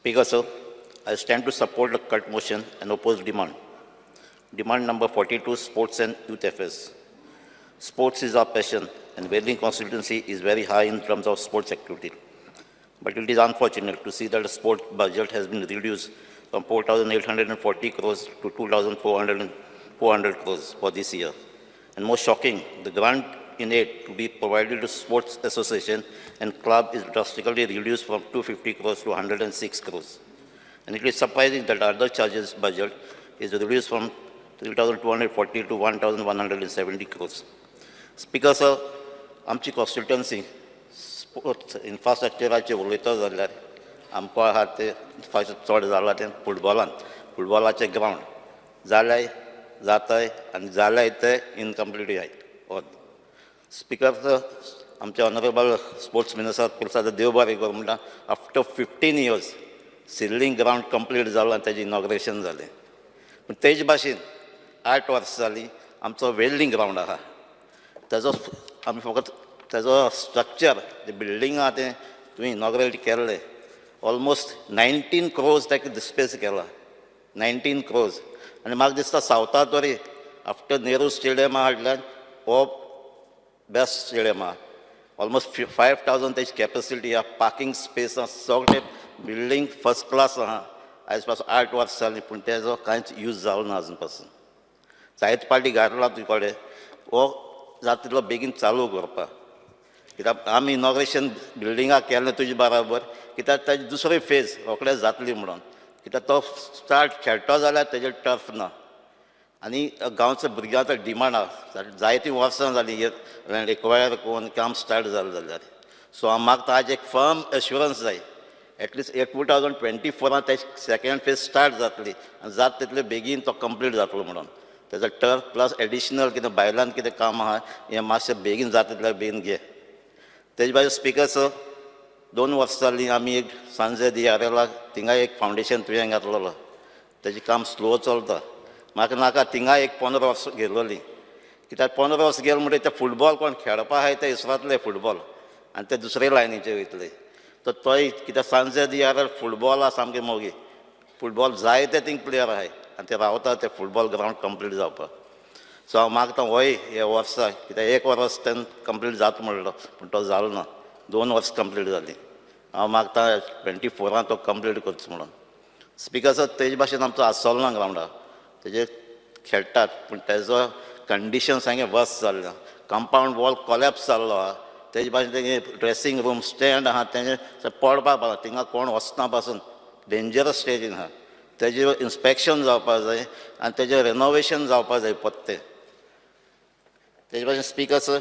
Speaker, sir, I stand to support the cut motion and oppose demand. Demand number 42, Sports and Youth Affairs. Sports is our passion, and Welling constituency is very high in terms of sports activity. But it is unfortunate to see that the sports budget has been reduced from 4,840 crores to 2,400 crores for this year. And most shocking, the grant in aid to be provided to sports association and club is drastically reduced from 250 crores to 106 crores. And it is surprising that other charges budget is reduced from 3,240 to 1,170 crores. Speaker, sir, आमची constituency sports इन्फ्रास्ट्रक्चराचे उलयता जाल्यार आमकां आहा ते चड जाला तें फुटबॉलाचे ground जाल्याय जाताय आनी जाल्याय ते इनकम्प्लीट आहाय. स्पीकर, सर, आमचे ऑनरेबल स्पोर्ट्स मिनिस्टर प्रसाद देव बरें करूं म्हणटा after 15 years ceiling ground complete जालो आनी तेजें इनॉग्रेशन जालें. पूण तेजे भाशेन 8 वर्सां जालीं आमचो वेल्डिंग ग्रावंड आहा. तेजो आमी फकत तेजो स्ट्रक्चर जे बिल्डींग आहा तें तुवें इनॉग्रेट केल्लें ऑलमोस्ट 19 crores ताका डिस्पेस केला. 19 crores. आनी म्हाका दिसता सावथा तरी आफ्टर नेहरू स्टेडियमा हाडल्यार हो बेस्ट स्टेडियम आहा. ऑलमोस्ट 5,000 तेजी कॅपेसिटी आहा, पार्किंग स्पेस आहा, सगळें बिल्डींग फर्स्ट क्लास आहा. आयज पासून 8 वर्सां जालीं पूण तेजो कांयच यूज जालो ना आजून पासून. जायते फावटी घातला तुजे कडेन हो जाता तितलो बेगीन चालू करपाक. कित्याक आमी इनॉग्रेशन बिल्डिंगाक केलें तुजे बराबर, कित्याक ताजी दुसरी फेज रोखडेंच जातली म्हणून. कित्याक तो स्टार्ट खेळटो जाल्यार तेजेर टर्फ ना आनी गांवच्या भुरग्यांचो डिमांड आहा. जायतीं वर्सां जालीं एक्वायर करून काम स्टार्ट जालें जाल्यार. सो हांव मागता आज एक फर्म एश्युरन्स जाय एटलिस्ट 2024 तेजी सेकेंड फेज स्टार्ट जातली आनी जाता तितले बेगीन तो कंप्लीट जातलो म्हणून. तेजो टर्फ प्लस एडिशनल कितें भायल्यान कितें काम आहा हें मातशें बेगीन जाता तितल्या बेगीन घे. तेजे भायर स्पीकर, सर, 2 वर्सां जालीं आमी एक सांजे दियारेलाक थिंगां एक फावंडेशन तुवें घातलेलो. तेजें काम स्लो चलता. म्हाका नाका थिंगां एक 15 वर्सां गेलोलीं. कित्याक 15 वर्सां गेलो म्हणटकीर ते फुटबॉल कोण खेळपा आहाय ते इसरातले फुटबॉल आनी ते दुसरे लायनीचे वयतले. तर तोय कित्याक सांजे दियारेर फुटबॉल आहा सामकें मोगी. फुटबॉल जायते थिंग प्लेयर आहाय आनी ते रावता ते फुटबॉल ग्रावंड कंप्लीट जावपाक. सो हांव मागता होय हे वर्सा कित्याक 1 वर्स तेन्ना कंप्लीट जाता म्हणलो पूण तो जालो ना. 2 वर्सां कंप्लीट जालीं. हांव मागता 24 तो कंप्लीट करचो म्हणून. स्पीकर, सर, तेजे भाशेन आमचो आसोलना ग्रावंड आहा. तेजे खेळटात पूण तेजो कंडिशन सामकें वर्स्ट जाल्लें. कंपावंड वॉल कोलॅप्स जाल्लो आहा. तेजे भाशेन तेगे ड्रेसींग रूम स्टँड आहा तेजें पडपाक पावना. थिंगा कोण वचना पासून डेंजरस स्टेजीन आहा. तेजें इन्स्पेक्शन जावपाक जाय आनी तेजें रेनोवेशन जावपाक जाय परतें. तेजे भाशेन speaker, sir,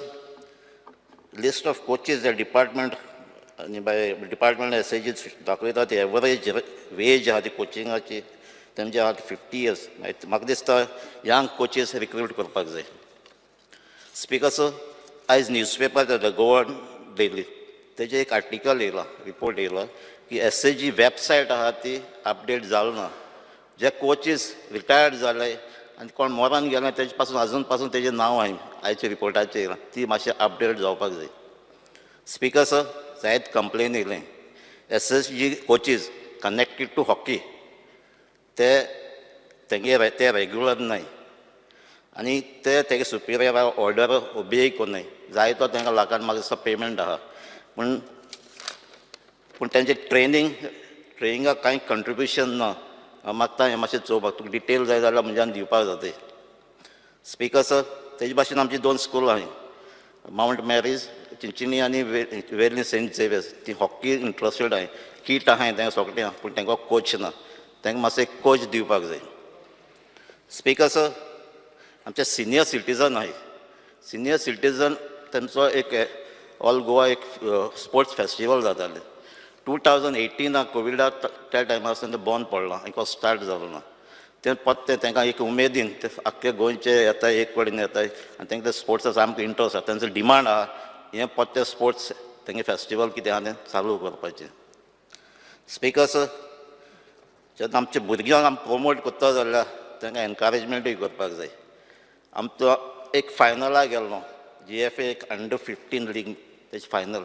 list of coaches जे डिपार्टमेंट आनी बाय डिपार्टमेंट एसएजी दाखयता ती एवरेज वेज आहा ती कोचिंगाची तेंचे आहा 50 years. म्हाका दिसता यंग कोचीस रिक्रूट करपाक जाय. स्पीकर, सर, आयज न्यूजपेपर द गोवन डेली तेजे एक आर्टिकल येयला, रिपोर्ट येयला की एसएजी वेबसायट आहा ती अपडेट जालो ना. जे कोचीस रिटायर्ड जाले आनी कोण मरण गेले तेजे पासून आजून पासून तेजें नांव हांवें आयच्या रिपोर्टाचेर येयलां ती मातशें अपडेट जावपाक जाय. स्पीकर, सर, जायत कंप्लेन येयलें एसएसजी कोचीस कनेक्टेड टू हॉकी ते रेग्युलर नाय आनी तेगे सुपिरियर ऑर्डर ओबेय कोन्नाय. जायतो तांकां लाखान म्हाका दिसता पेमेंट आहा पूण तेंचें ट्रेनिंगाक कांय कंट्रिब्युशन ना. हांव मागता हें मातशें चोवपाक. तुका डिटेल जाय जाल्यार म्हज्यान दिवपाक जाता. स्पीकर, सर, तेजे भाशेन आमची 2 स्कूल आहाय. माउंट मॅरीज चिंचिनी आनी वेर्ली सेंट झेवियर्स ती हॉकी इंट्रस्टेड आहाय. कीट आहाय तेंकां सोगळें आहा पूण तेंकां कोच ना. तेंकां मातसो एक कोच दिवपाक जाय. स्पीकर, सर, आमचे सिनियर सिटीजन आहाय. सिनियर सिटीजन तेंचो एक ऑल गोवा एक स्पोर्ट्स फेस्टिवल जातालें 2018 कोविडा त्या टायमार सावन ते बंद पडलां आनी स्टार्ट जालो ना. तें परतें तेंकां एक उमेदीन ते आख्खे गोंयचे येताय एक कडेन येताय आनी तेंकां स्पोर्ट्सा सामको इंट्रस्ट आहा. तेंचो डिमांड आहा हें परतें स्पोर्ट्स तेंगे फेस्टिवल कितें आहा तें चालू करपाचें. स्पीकर, सर, जेन्ना आमच्या भुरग्यांक आमी प्रमोट करता जाल्यार तांकां एनकरेजमेंटूय करपाक जाय. आमचो एक फायनलाक गेल्लो GFA एक अंडर-15 लीग तेजे फायनल.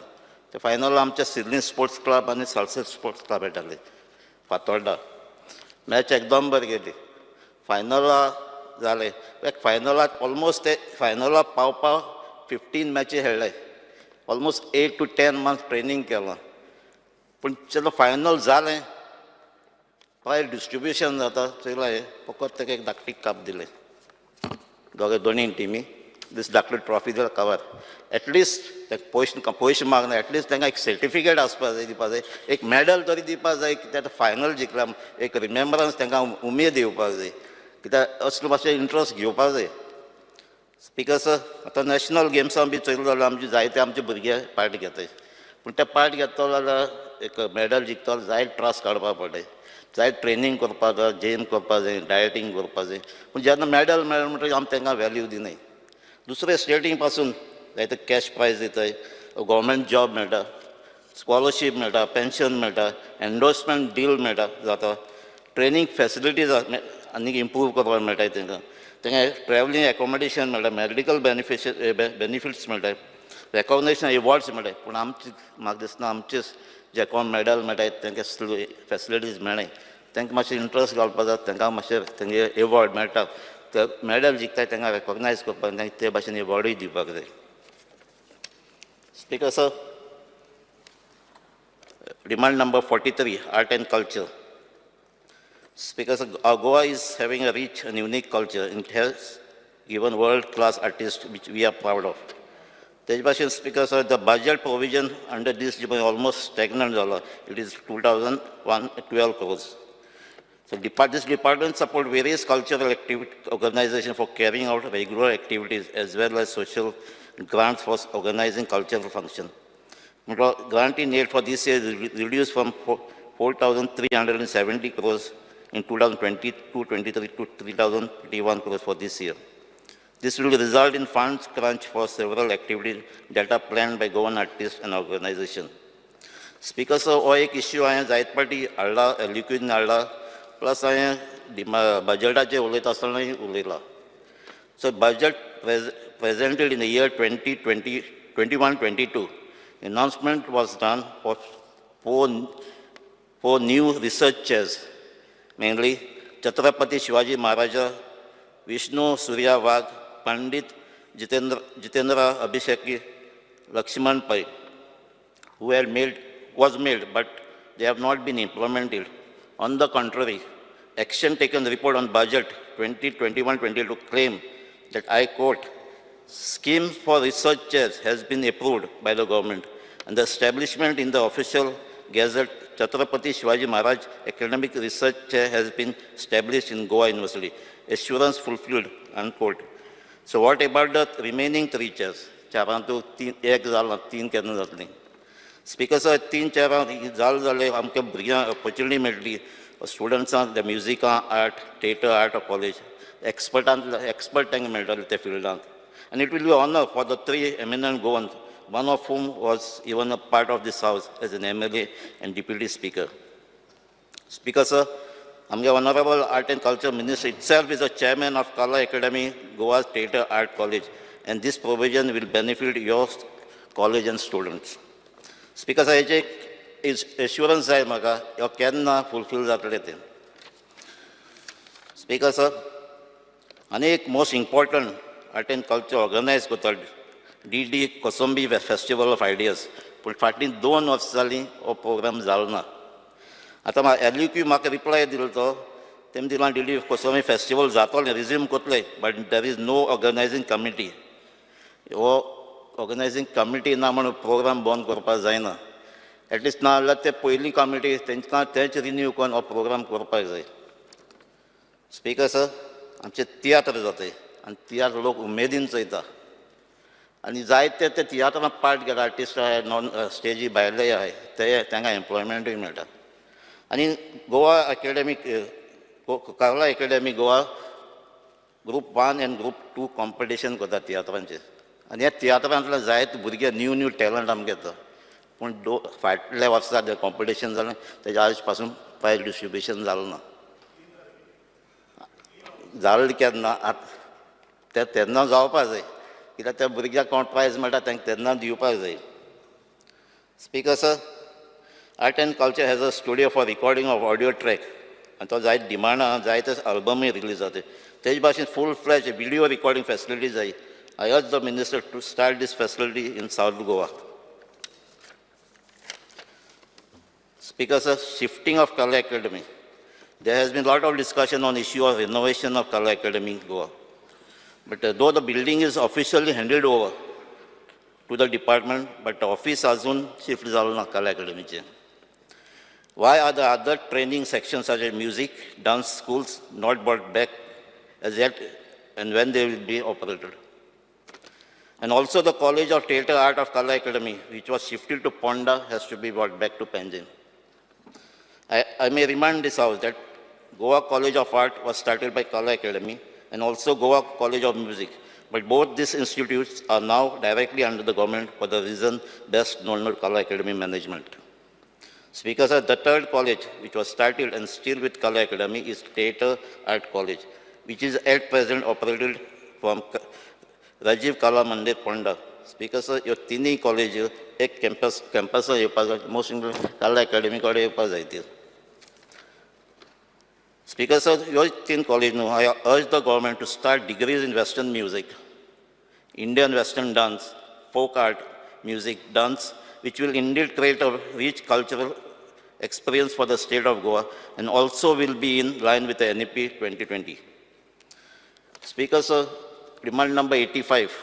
ते फायनल आमच्या सिडनी स्पोर्ट्स क्लब आनी सालसेट स्पोर्ट्स क्लब खेळटाले. फातोड्डा. मॅच एकदम बरी गेली. फायनला जाले. फायनलाक ऑलमोस्ट ते फायनलाक पावपाक 15 मॅची खेळ्ळे. ऑलमोस्ट 8 to 10 months ट्रेनींग केलां. पूण चलो फायनल जालें. प्रायज डिस्ट्रिब्युशन जाता चोयलें फकत ताका एक धाकटी काप दिलें. दोनी टिमी दीस धाकटी ट्रॉफी दिला कवर. एटलिस्ट ताका पयशे मागना. एटलिस्ट तांकां एक सर्टिफिकेट आसपा जाय, दिवपा जाय. एक मॅडल तरी दिवपा जाय की ताका फायनल जिखला. एक रिमेंबरन्स तांकां उमेद येवपाक जाय. कित्याक असलो मातशें इंट्रस्ट घेवपाक जाय. बिकॉज आतां नॅशनल गेम्सां बी चोयलें जाल्यार आमचे जायते आमचे भुरगे पार्ट घेताय. पूण ते पार्ट घेतलो जाल्यार एक मॅडल जिखतलो जायत त्रास काडपा पडटाय. जायत ट्रेनींग करपा जाय, जिम करपा जाय, डायटींग करपा जाय. पूण जेन्ना मॅडल मेळ्ळें म्हणटकीर आमी तांकां वॅल्यू दिनाय. दुसरे स्टेटीं पासून जायते कॅश प्रायज दिताय, गव्हर्मेंट जॉब मेळटा, स्कॉलरशीप मेळटा, पेन्शन मेळटा, एन्डोर्समेंट डील मेळटा जाता, ट्रेनींग फॅसिलिटीज आनीक इम्प्रूव करपाक मेळटाय तांकां. तांकां ट्रॅवलींग एकोमोडेशन मेळटा, मॅडिकल बेनिफिट्स मेळटाय, रेकॉग्नेशन एवॉर्ड्स मेळटाय. पूण आमचे म्हाका दिसना आमचेच जे कोण मॅडल मेळटाय तांकां फॅसिलिटीज मेळनाय. तांकां मातशें इंट्रस्ट घालपा जाय. तांकां मातशें तांगे एवॉर्ड मेळटा. ते मॅडल जिखताय तांकां रेकॉग्नायज करपाक, तांकां ते भाशेन एवॉर्डूय दिवपाक जाय. Speaker sir, demand number 43, art end culture. Speaker, Goa is having a rich and unique culture. It has given world-class artists, which we are proud of. Speaker, sir, the budget provision under this is almost stagnant. It is 2012 crores. So this department support various cultural organizations for carrying out regular activities as well as social grants for organizing cultural function. Grant in aid for this year is reduced from 4,370 crores in 2022-23 to 3,021 crores for this year. This will result in funds crunch for several activities that are planned by government artists and organizations. Speaker, so हो एक issue हांवें जायत पाटी हाडला, liquid हाडला, plus हांवें बजेटाचेर उलयता आसतनाय उलयलां. So budget presented in the year 2021-22, announcement was done for four new research chairs, mainly Chhatrapati Shivaji Maharaja, Vishnu Surya Vag, Pandit Jitendra Abhisheki, Lakshman Pai, was made, but they have not been implemented. On the contrary, action taken report on budget 2021-22 claim that I quote, scheme for research chairs has been approved by the government and the establishment in the official gazette Chhatrapati Shivaji Maharaj Academic Research Chair has been established in Goa University. Assurance fulfilled, unquote. So what about the remaining 3 chairs? चारांतू एक जालां, 3 केन्ना जातलीं? Speaker sir, 3 चेरां जालें आमकां भुरग्यांक opportunity मेळटली. स्टुडंट्सांक the म्युजिकां, art, theatre art college, expert तांकां मेळटले त्या फिल्डांत. And it will be an honor for the 3 eminent Goans, one of whom was even a part of this house as an MLA and Deputy Speaker. Speaker, sir, our Honorable Art and Culture Minister itself is a chairman of Kala Academy, Goa's Theatre Art College, and this provision will benefit your college and students. Speaker, sir, is assurance I maga, you can fulfill that. Speaker, sir, anek most important art and culture organized kotal DD Kosambi Festival of Ideas. But फाटलीं 2 वर्सां जालीं हो programme जालो ना. आतां एलक्यू म्हाका reply दिलो तो, तेमी दिलां DD कोसंबी फेस्टिवल जातोलें, रिज्यूम कोतले, but there is no organising committee. हो ऑर्गनायझींग कमिटी ना म्हणून प्रोग्राम बंद करपाक जायना. एटलिस्ट ना जाल्यार ते पयलीं कमिटी तेंकां तेंच रिन्यू करून हो प्रोग्राम करपाक जाय. स्पीकर सर, आमचे तियात्र जाताय आनी तियात्र लोक उमेदीन चयता. आनी जायते ते तियात्रांत पार्ट घेता आर्टिस्ट आहाय, नॉन स्टेजी भायले आहाय, ते तांकां एम्प्लॉयमेंटूय मेळटा. आनी गोवा अकॅडमीक कार्ला अकॅडमी गोवा ग्रूप 1 आनी ग्रूप 2 कॉम्पिटिशन करता तियात्रांचेर. आनी ह्या तियात्रांतले जायते भुरगे न्यू टॅलंट आमकां येता. पूण फाटल्या वर्सा जें कॉम्पिटिशन जालें तेज्या आज पासून प्रायज डिस्ट्रिब्युशन जालें ना. जालें केन्ना ते तेन्ना जावपाक जाय, कित्याक त्या भुरग्याक कोण प्रायज मेळटा तांकां तेन्ना दिवपाक जाय. Speaker sir, Art and Culture has a studio for recording of audio track. And तो जायत डिमांड आहा, जायते अल्बमूय रिलीज जाता. तेज भाशेन full fledged video recording facilities जाय. I urge the minister to start this facility in South Goa. Speaker, sir, shifting of Kala Academy. There has been a lot of discussion on issue of renovation of Kala Academy in Goa. But though the building is officially handed over to the department, but the office azun shift zalo na Kala Academy che. Why are the other training sections such as music, dance schools not brought back as yet, and when they will be operated? And also the College of Theatre Art of Kala Academy, which was shifted to Ponda, has to be brought back to Panjim. I may remind this house that Goa College of Art was started by Kala Academy and also Goa College of Music. But both these institutes are now directly under the government for the reason best known as Kala Academy management. Speaker, sir, the third college, which was started and still with Kala Academy, is Theatre Art College, which is at present operated from Rajiv Kala Mandir, Ponda. Speaker, sir, your three colleges, एक campus most Kala Academy कडे Speaker, sir, your three colleges, I urge the government to start degrees in Western music, Indian Western dance, folk art, music, dance, which will indeed create a rich cultural experience for the state of Goa and also will be in line with the NEP 2020. Speaker, sir, demand number 85,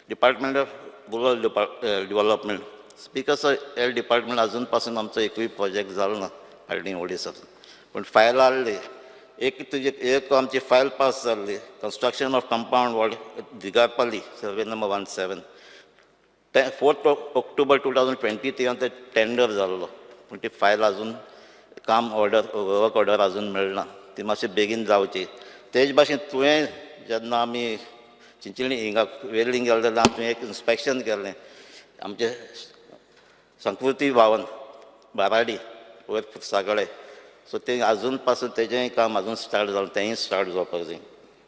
Department of Rural Development. Speaker, sir, department अजूनपासून आमचा एकही project झाला ना Hardinge Odisha. पण file आले एक आमची file pass जाल्ली construction of compound wall Digarpali survey number 17. 4 October 2023 ते टेंडर जाल्लो पूण ती फायल अजून काम ऑर्डर वर्क ऑर्डर अजून मेळना. ती मातशी बेगीन जावची. तेज भाशेन तुवें जेन्ना आमी चिंचणी हिंगा वेल्डिंग गेले तेन्ना आमी एक इन्स्पेक्शन केल्लें आमचे संस्कृती भवन बाराडी वयर सागळे. सो ते अजून पासून तेजेंय काम अजून स्टार्ट जालें तेंय स्टार्ट जावपाक जाय.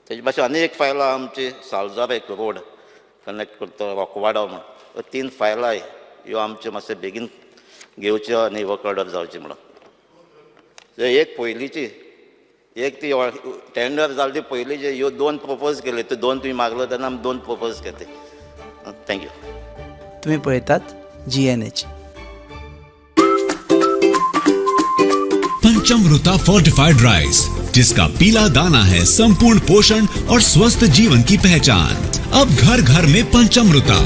तेजे भाशेन आनी एक फायल आहा आमची सालजार एक रोड कनेक्ट करता रोकवाडा म्हण. 3 फायलां ह्यो आमच्यो मातशे बेगीन घेवच्यो आनी वर्क ऑर्डर जावची म्हणून. एक पयलींची एक ती टेंडर जाली ती पयलींची ह्यो 2 प्रपोज केले. त्यो 2 तुवें मागलो तेन्ना आमी 2 प्रपोज केले. थँक्यू. तुम्ही पळयतात GNH. पंचमृता फोर्टिफाइड राइस, जिसका पीला दाना है संपूर्ण पोषण और स्वस्थ जीवन की पहचान. अब घर घर में पंचमृता.